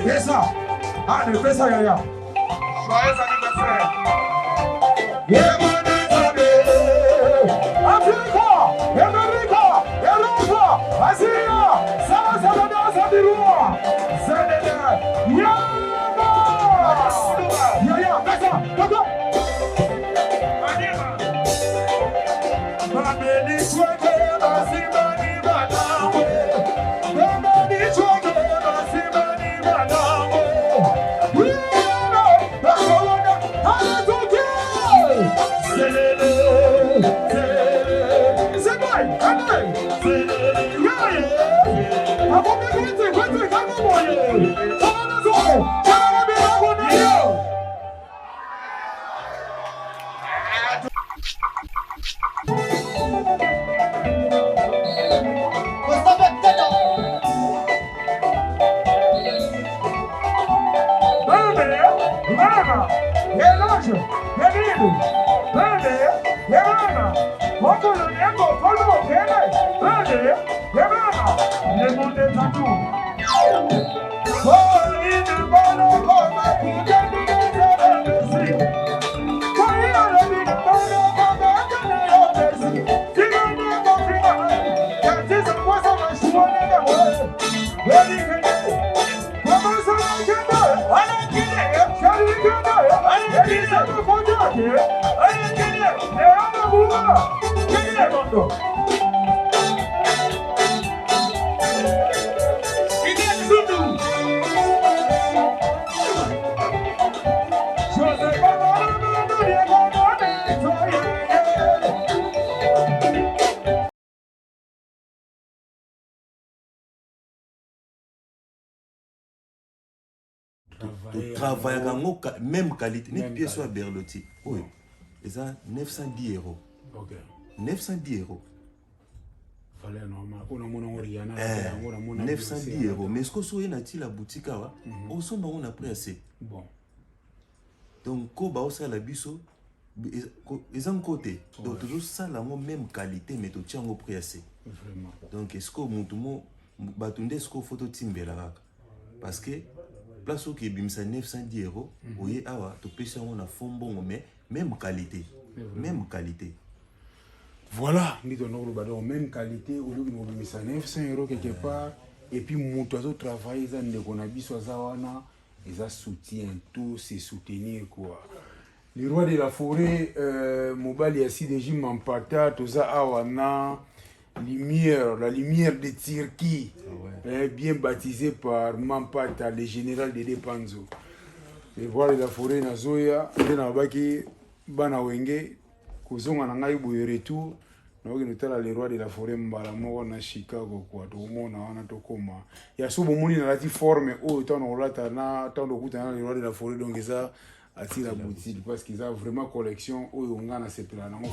Fais ça. Allez, fais ça, Yaya. Joyeux anniversaire. Africa, America, Europa, Asia, Salazar, Sadirua, Zedede, Yama! Yaya, fais ça, Kaka! Mameli chweke, Basimani Manawe. Mameli chweke, Basimani Manawe. Yama! Bakowana, Hallelujah! Zedede, Zedede. C'est bon, allez! Zedede, Yaya! Akomekete, kwete, kakomoye! Kamanazo, Kamanazo, Kamanazo! Travail même qualité, une pièce soit berlotti. Oui, et ça 910 €. Ok. 910 €. Fallait normal. On a mon Oriana. 910 €. Mais ce que soit na la boutique là, on s'en on a pris assez. Bon. Donc quand on a la biso, ils ont côté. Donc toujours ça la même qualité, mais tu tiens au prix assez. Vraiment. Donc est-ce que mon tout batunde ce que photo timbe là, parce que place où qui bimsa 910 €, oui awa tu peux ça on a fond bon mais même qualité, même qualité. Voilà, nous donnons le même qualité au lieu de nous 900 € quelque part et puis mon oiseau travail ça ne qu'on a bis soit zawana et ça soutient tout c'est soutenir quoi. Le roi de la forêt mobile ici déjà m'empata tout ça awana lumière, la lumière de Turquie, bien baptisé par Mampata, le général de Depanzo. Et voilà la forêt Nazoya, et dans baki bana wenge, kozonga na ngai boye retour, na oki notala le roi de la forêt mbala moko na Chicago quoi, to mona wana to koma. Ya so bomoni na lati forme o tant on lata na tant okuta na le roi de la forêt donc ça attire la boutique parce qu'ils ont vraiment collection o yonga na sepela na mo.